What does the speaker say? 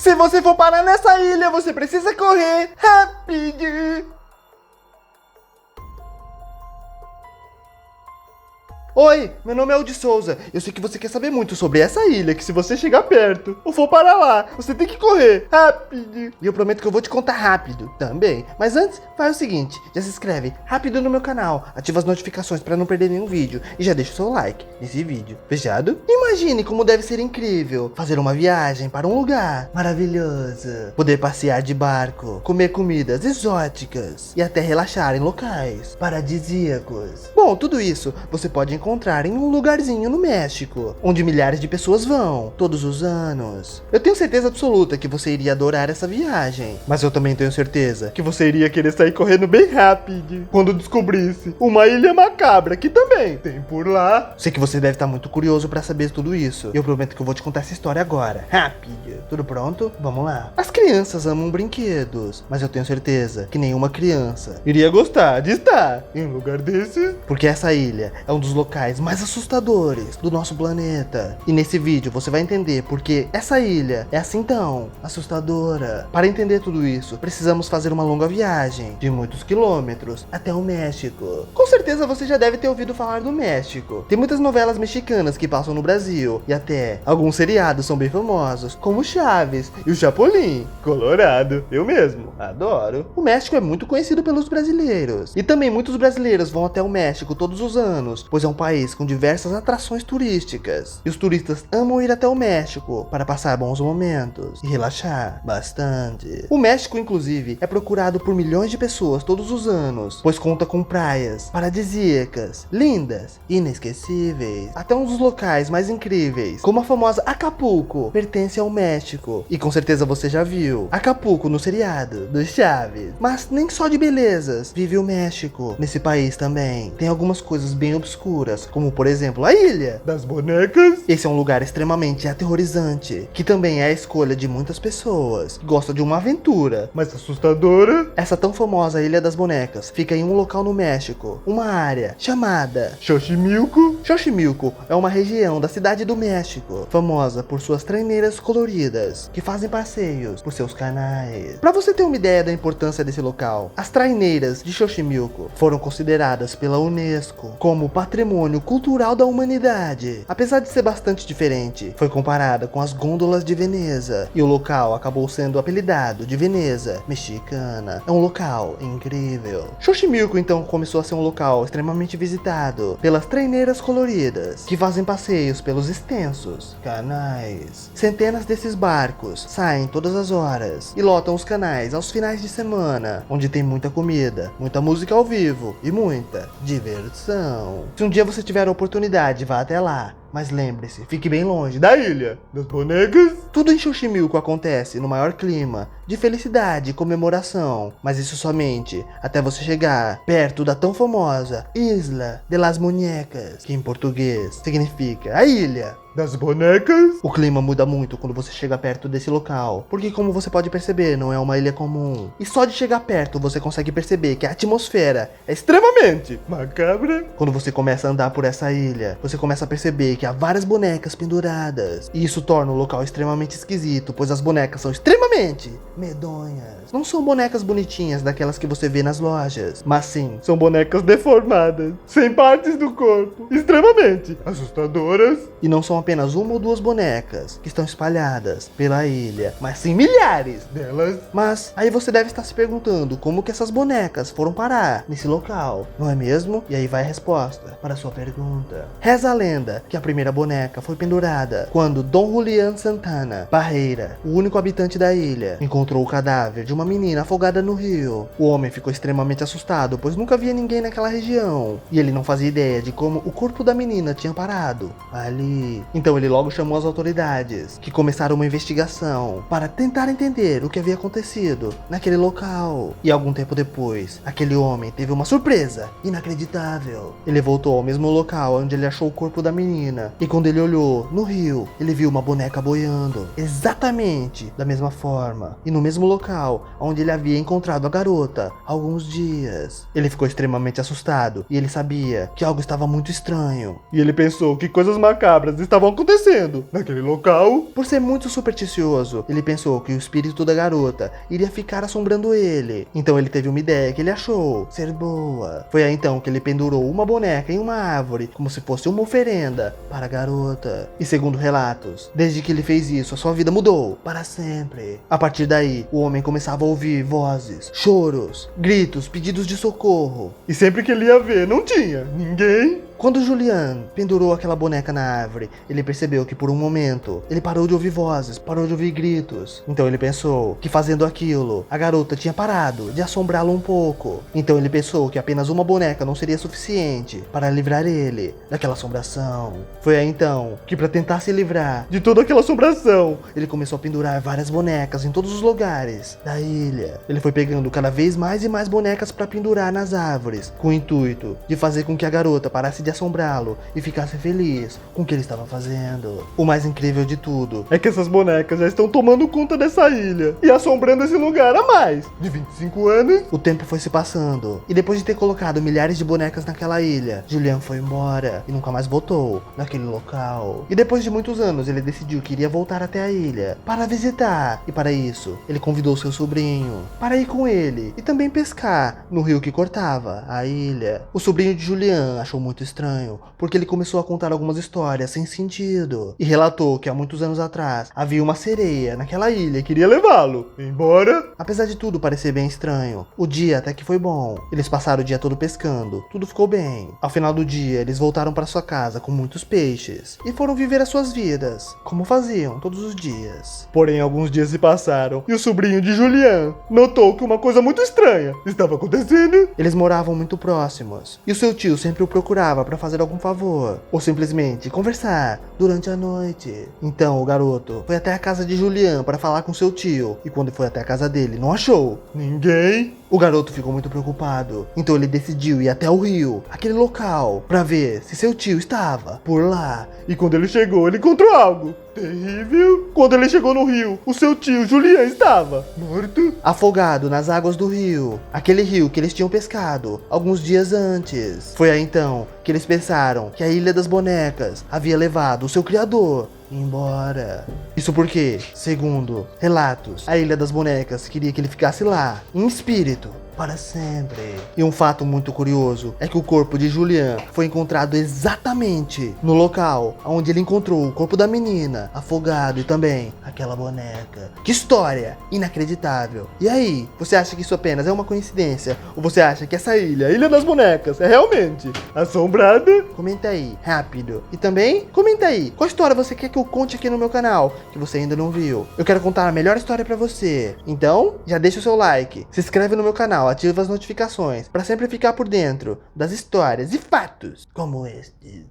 Se você for parar nessa ilha, você precisa correr rápido. Oi, meu nome é Aldi Souza. Eu sei que você quer saber muito sobre essa ilha, que se você chegar perto ou for para lá, você tem que correr rápido. E eu prometo que eu vou te contar rápido também. Mas antes, faz o seguinte, já se inscreve rápido no meu canal, ativa as notificações para não perder nenhum vídeo e já deixa o seu like nesse vídeo. Fechado? Imagine como deve ser incrível fazer uma viagem para um lugar maravilhoso, poder passear de barco, comer comidas exóticas e até relaxar em locais paradisíacos. Bom, tudo isso você pode encontrar em um lugarzinho no México, onde milhares de pessoas vão todos os anos. Eu tenho certeza absoluta que você iria adorar essa viagem, mas eu também tenho certeza que você iria querer sair correndo bem rápido quando descobrisse uma ilha macabra que também tem por lá. Sei que você deve estar muito curioso para saber tudo isso. Eu prometo que eu vou te contar essa história agora. Rápido. Tudo pronto? Vamos lá. As crianças amam brinquedos, mas eu tenho certeza que nenhuma criança iria gostar de estar em um lugar desses, porque essa ilha é um dos locais mais assustadores do nosso planeta. E nesse vídeo você vai entender porque essa ilha é assim tão assustadora. Para entender tudo isso, precisamos fazer uma longa viagem de muitos quilômetros até o México. Com certeza você já deve ter ouvido falar do México. Tem muitas novelas mexicanas que passam no Brasil e até alguns seriados são bem famosos, como Chaves e o Chapolin Colorado. Eu mesmo adoro. O México é muito conhecido pelos brasileiros e também muitos brasileiros vão até o México todos os anos, pois é um país com diversas atrações turísticas. E os turistas amam ir até o México para passar bons momentos e relaxar bastante. O México, inclusive, é procurado por milhões de pessoas todos os anos, pois conta com praias paradisíacas, lindas e inesquecíveis. Até um dos locais mais incríveis, como a famosa Acapulco, pertence ao México. E com certeza você já viu Acapulco no seriado do Chaves. Mas nem só de belezas vive o México. Nesse país também tem algumas coisas bem obscuras, como por exemplo a Ilha das Bonecas. Esse é um lugar extremamente aterrorizante, que também é a escolha de muitas pessoas que gostam de uma aventura mais assustadora. Essa tão famosa Ilha das Bonecas fica em um local no México, uma área chamada Xochimilco. Xochimilco é uma região da cidade do México, famosa por suas traineiras coloridas, que fazem passeios por seus canais. Para você ter uma ideia da importância desse local, as traineiras de Xochimilco foram consideradas pela Unesco como patrimônio cultural da humanidade. Apesar de ser bastante diferente, foi comparada com as gôndolas de Veneza, e o local acabou sendo apelidado de Veneza Mexicana. É um local incrível. Xochimilco então começou a ser um local extremamente visitado pelas traineiras coloridas, que fazem passeios pelos extensos canais. Centenas desses barcos saem todas as horas e lotam os canais aos finais de semana, onde tem muita comida, muita música ao vivo e muita diversão. Se um dia você tiver a oportunidade, vá até lá. Mas lembre-se, fique bem longe da Ilha das Bonecas. Tudo em Xochimilco acontece no maior clima de felicidade e comemoração, mas isso somente até você chegar perto da tão famosa Isla de las Muñecas, que em português significa a Ilha das Bonecas. O clima muda muito quando você chega perto desse local, porque como você pode perceber, não é uma ilha comum. E só de chegar perto você consegue perceber que a atmosfera é extremamente macabra. Quando você começa a andar por essa ilha, você começa a perceber que há várias bonecas penduradas. E isso torna o local extremamente esquisito, pois as bonecas são extremamente medonhas. Não são bonecas bonitinhas daquelas que você vê nas lojas, mas sim, são bonecas deformadas, sem partes do corpo, extremamente assustadoras. E não são apenas uma ou duas bonecas que estão espalhadas pela ilha, mas sim milhares delas. Mas aí você deve estar se perguntando como que essas bonecas foram parar nesse local, não é mesmo? E aí vai a resposta para a sua pergunta. Reza a lenda que a primeira boneca foi pendurada quando Dom Julián Santana Barreira, o único habitante da ilha, encontrou o cadáver de uma menina afogada no rio. O homem ficou extremamente assustado, pois nunca via ninguém naquela região, e ele não fazia ideia de como o corpo da menina tinha parado ali. Então ele logo chamou as autoridades, que começaram uma investigação para tentar entender o que havia acontecido naquele local. E algum tempo depois, aquele homem teve uma surpresa inacreditável. Ele voltou ao mesmo local onde ele achou o corpo da menina, e quando ele olhou no rio, ele viu uma boneca boiando, exatamente da mesma forma, e no mesmo local onde ele havia encontrado a garota há alguns dias. Ele ficou extremamente assustado, e ele sabia que algo estava muito estranho. E ele pensou que coisas macabras estavam estavam acontecendo naquele local. Por ser muito supersticioso, ele pensou que o espírito da garota iria ficar assombrando ele. Então ele teve uma ideia que ele achou ser boa. Foi aí então que ele pendurou uma boneca em uma árvore, como se fosse uma oferenda para a garota. E segundo relatos, desde que ele fez isso, a sua vida mudou para sempre. A partir daí, o homem começava a ouvir vozes, choros, gritos, pedidos de socorro. E sempre que ele ia ver, não tinha ninguém. Quando Julian pendurou aquela boneca na árvore, ele percebeu que por um momento ele parou de ouvir vozes, parou de ouvir gritos. Então ele pensou que fazendo aquilo, a garota tinha parado de assombrá-lo um pouco. Então ele pensou que apenas uma boneca não seria suficiente para livrar ele daquela assombração. Foi aí então que, para tentar se livrar de toda aquela assombração, ele começou a pendurar várias bonecas em todos os lugares da ilha. Ele foi pegando cada vez mais e mais bonecas para pendurar nas árvores, com o intuito de fazer com que a garota parasse de assombrá-lo e ficasse feliz com o que ele estava fazendo. O mais incrível de tudo é que essas bonecas já estão tomando conta dessa ilha e assombrando esse lugar há mais de 25 anos. O tempo foi se passando e depois de ter colocado milhares de bonecas naquela ilha, Julian foi embora e nunca mais voltou naquele local. E depois de muitos anos, ele decidiu que iria voltar até a ilha para visitar, e para isso, ele convidou seu sobrinho para ir com ele e também pescar no rio que cortava a ilha. O sobrinho de Julian achou muito estranho, porque ele começou a contar algumas histórias sem sentido e relatou que há muitos anos atrás havia uma sereia naquela ilha e queria levá-lo embora. Apesar de tudo parecer bem estranho, o dia até que foi bom. Eles passaram o dia todo pescando, tudo ficou bem. Ao final do dia, eles voltaram para sua casa com muitos peixes e foram viver as suas vidas, como faziam todos os dias. Porém, alguns dias se passaram e o sobrinho de Julian notou que uma coisa muito estranha estava acontecendo. Eles moravam muito próximos e o seu tio sempre o procurava para fazer algum favor, ou simplesmente conversar durante a noite. Então o garoto foi até a casa de Julian para falar com seu tio, e quando foi até a casa dele, não achou ninguém. O garoto ficou muito preocupado, então ele decidiu ir até o rio, aquele local, para ver se seu tio estava por lá. E quando ele chegou, ele encontrou algo terrível. Quando ele chegou no rio, o seu tio Julian estava morto, afogado nas águas do rio, aquele rio que eles tinham pescado alguns dias antes. Foi aí então que eles pensaram que a Ilha das Bonecas havia levado o seu criador embora. Isso porque, segundo relatos, a Ilha das Bonecas queria que ele ficasse lá, em espírito, para sempre. E um fato muito curioso é que o corpo de Julian foi encontrado exatamente no local onde ele encontrou o corpo da menina, afogado, e também aquela boneca. Que história inacreditável. E aí, você acha que isso apenas é uma coincidência? Ou você acha que essa ilha, a Ilha das Bonecas, é realmente assombrada? Comenta aí, rápido. E também, comenta aí, qual história você quer que eu conte aqui no meu canal, que você ainda não viu? Eu quero contar a melhor história pra você. Então, já deixa o seu like, se inscreve no meu canal, ativa as notificações para sempre ficar por dentro das histórias e fatos como este.